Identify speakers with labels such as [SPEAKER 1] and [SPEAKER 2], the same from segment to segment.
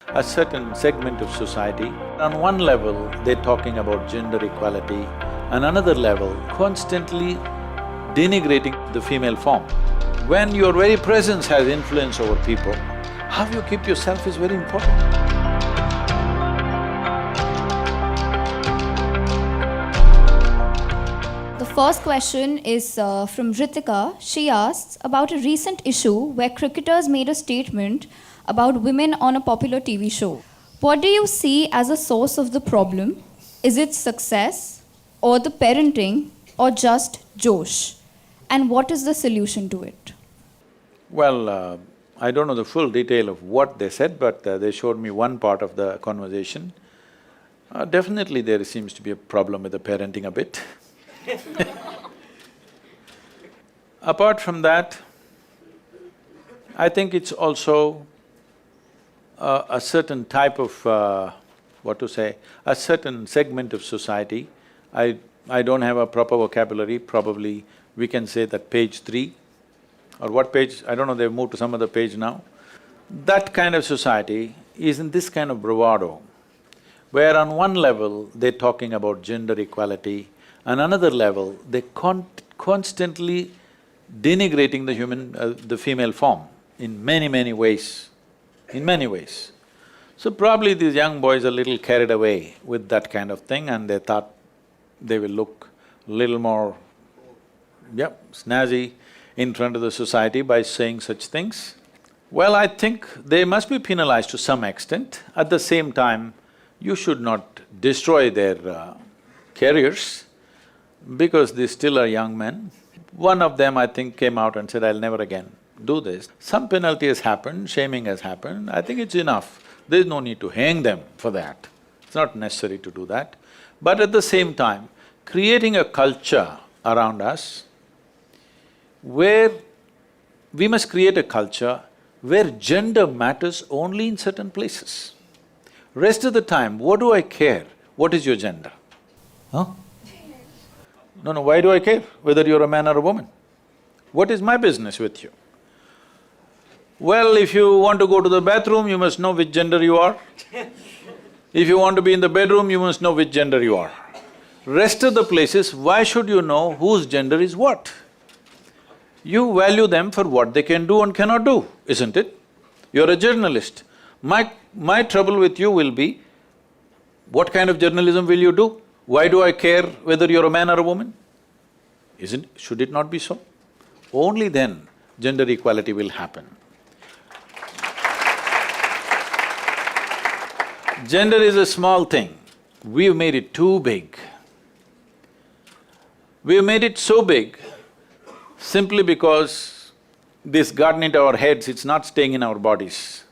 [SPEAKER 1] a certain segment of society. On one level, they're talking about gender equality, and another level, constantly denigrating the female form. When your very presence has influence over people, how you keep yourself is very important.
[SPEAKER 2] The first question is from Ritika. She asks about a recent issue where cricketers made a statement about women on a popular TV show. What do you see as a source of the problem? Is it success, or the parenting, or just Josh? And what is the solution to it?
[SPEAKER 1] Well, I don't know the full detail of what they said, but they showed me one part of the conversation. Definitely there seems to be a problem with the parenting a bit. Apart from that, I think it's also a certain type of, a certain segment of society. I don't have a proper vocabulary, probably we can say that page 3 or what page, I don't know, they've moved to some other page now. That kind of society is in this kind of bravado, where on one level they're talking about gender equality, and another level they're constantly denigrating the female form in many ways, So probably these young boys are a little carried away with that kind of thing, and they thought they will look little more, snazzy in front of the society by saying such things. Well, I think they must be penalized to some extent. At the same time, you should not destroy their careers because they still are young men. One of them, I think, came out and said, "I'll never again do this." Some penalty has happened, shaming has happened, I think it's enough. There's no need to hang them for that. It's not necessary to do that. But at the same time, creating a culture around us where we must create a culture where gender matters only in certain places. Rest of the time, what do I care? What is your gender? Huh? No, why do I care whether you're a man or a woman? What is my business with you? Well, if you want to go to the bathroom, you must know which gender you are. If you want to be in the bedroom, you must know which gender you are. Rest of the places, why should you know whose gender is what? You value them for what they can do and cannot do, isn't it? You're a journalist. My trouble with you will be, what kind of journalism will you do? Why do I care whether you're a man or a woman? Should it not be so? Only then gender equality will happen. Gender is a small thing, we've made it too big. We've made it so big simply because this gotten into our heads, it's not staying in our bodies.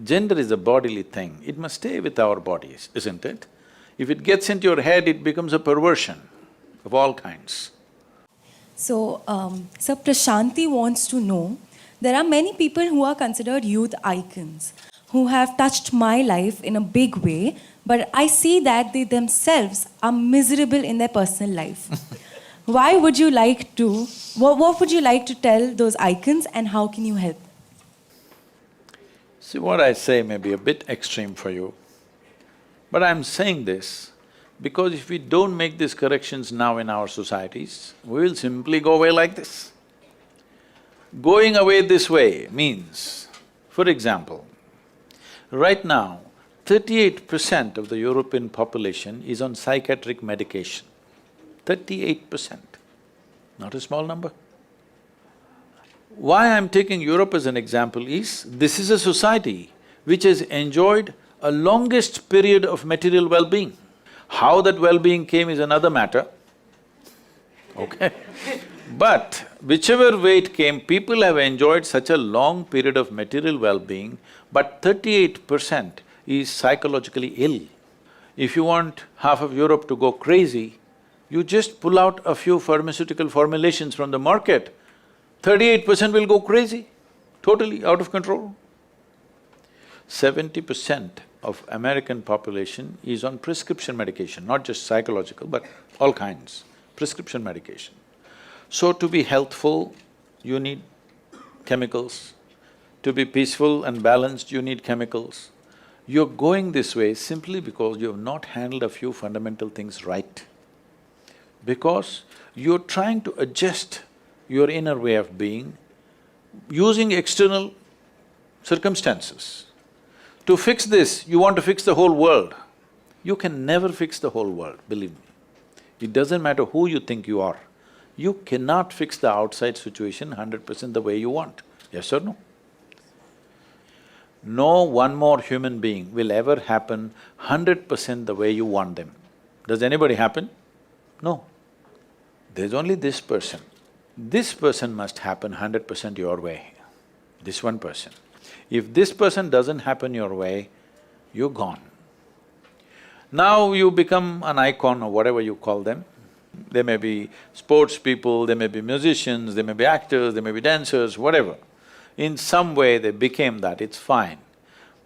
[SPEAKER 1] Gender is a bodily thing, it must stay with our bodies, isn't it? If it gets into your head, it becomes a perversion of all kinds.
[SPEAKER 3] So, Sir Prashanti wants to know, there are many people who are considered youth icons, who have touched my life in a big way, but I see that they themselves are miserable in their personal life. Why would you like to… what would you like to tell those icons, and how can you help?
[SPEAKER 1] See, what I say may be a bit extreme for you, but I'm saying this because if we don't make these corrections now in our societies, we will simply go away like this. Going away this way means, for example, right now, 38% of the European population is on psychiatric medication. 38%, not a small number. Why I'm taking Europe as an example is, this is a society which has enjoyed a longest period of material well-being. How that well-being came is another matter, okay? But whichever way it came, people have enjoyed such a long period of material well-being, but 38% is psychologically ill. If you want half of Europe to go crazy, you just pull out a few pharmaceutical formulations from the market, 38% will go crazy, totally out of control. 70% of American population is on prescription medication, not just psychological, but all kinds, prescription medication. So to be healthful, you need chemicals. To be peaceful and balanced, you need chemicals. You're going this way simply because you have not handled a few fundamental things right. Because you're trying to adjust your inner way of being using external circumstances. To fix this, you want to fix the whole world. You can never fix the whole world, believe me. It doesn't matter who you think you are. You cannot fix the outside situation 100% the way you want, yes or no? No one more human being will ever happen 100% the way you want them. Does anybody happen? No. There's only this person. This person must happen 100% your way, this one person. If this person doesn't happen your way, you're gone. Now you become an icon or whatever you call them. They may be sports people, they may be musicians, they may be actors, they may be dancers, whatever. In some way they became that, it's fine.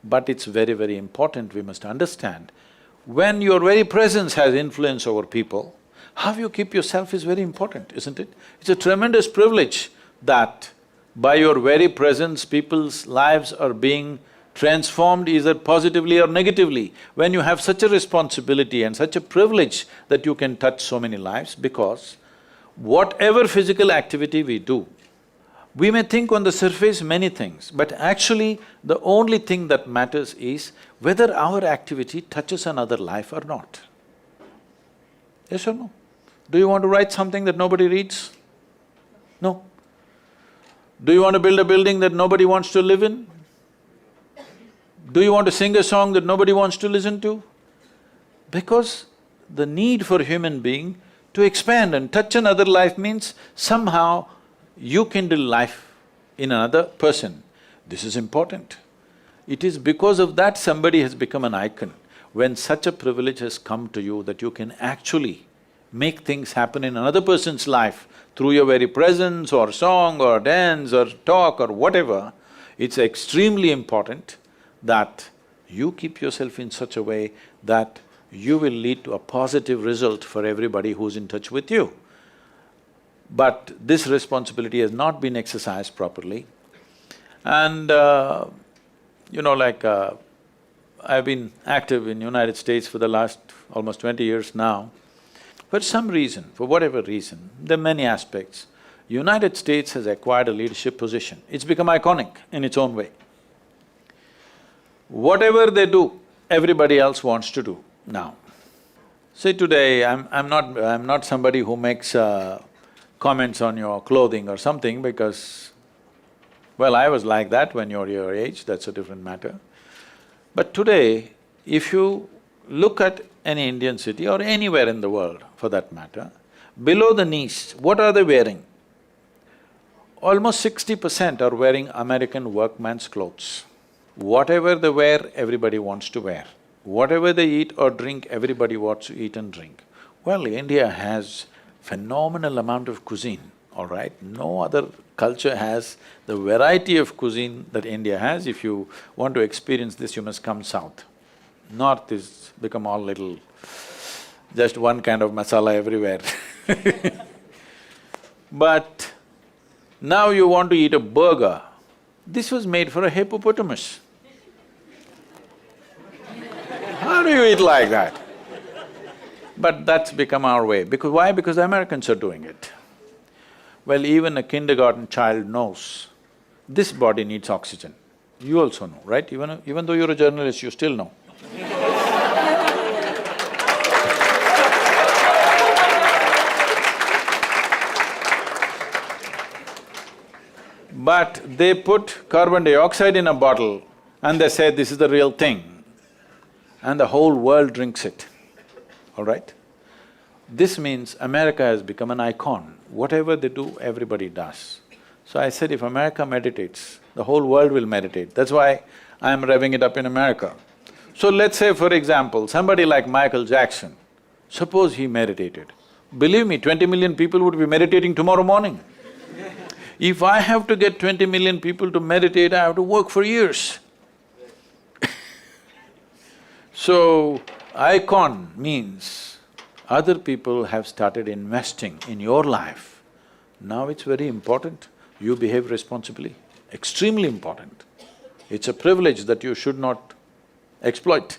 [SPEAKER 1] But it's very, very important, we must understand, when your very presence has influence over people, how you keep yourself is very important, isn't it? It's a tremendous privilege that by your very presence, people's lives are being transformed either positively or negatively. When you have such a responsibility and such a privilege that you can touch so many lives, because whatever physical activity we do, we may think on the surface many things, but actually the only thing that matters is whether our activity touches another life or not. Yes or no? Do you want to write something that nobody reads? No. Do you want to build a building that nobody wants to live in? Do you want to sing a song that nobody wants to listen to? Because the need for human being to expand and touch another life means somehow you kindle life in another person. This is important. It is because of that somebody has become an icon. When such a privilege has come to you that you can actually make things happen in another person's life through your very presence or song or dance or talk or whatever, it's extremely important that you keep yourself in such a way that you will lead to a positive result for everybody who's in touch with you. But this responsibility has not been exercised properly. And I've been active in United States for the last almost 20 years now. For some reason, for whatever reason, there are many aspects, United States has acquired a leadership position. It's become iconic in its own way. Whatever they do, everybody else wants to do now. See, today I'm not somebody who makes comments on your clothing or something because, well, I was like that when you're your age, that's a different matter. But today, if you look at any Indian city or anywhere in the world for that matter, below the knees, what are they wearing? Almost 60% are wearing American workman's clothes. Whatever they wear, everybody wants to wear. Whatever they eat or drink, everybody wants to eat and drink. Well, India has phenomenal amount of cuisine, all right? No other culture has the variety of cuisine that India has. If you want to experience this, you must come south. North is become all little… just one kind of masala everywhere But now you want to eat a burger, this was made for a hippopotamus. How do you eat like that? But that's become our way. Because why? Because the Americans are doing it. Well, even a kindergarten child knows this body needs oxygen. You also know, right? Even though you're a journalist, you still know. But they put carbon dioxide in a bottle and they say this is the real thing, and the whole world drinks it, all right? This means America has become an icon. Whatever they do, everybody does. So I said, if America meditates, the whole world will meditate. That's why I'm revving it up in America. So let's say, for example, somebody like Michael Jackson, suppose he meditated. Believe me, 20 million people would be meditating tomorrow morning. If I have to get 20 million people to meditate, I have to work for years. So, icon means other people have started investing in your life. Now it's very important, you behave responsibly, extremely important. It's a privilege that you should not exploit.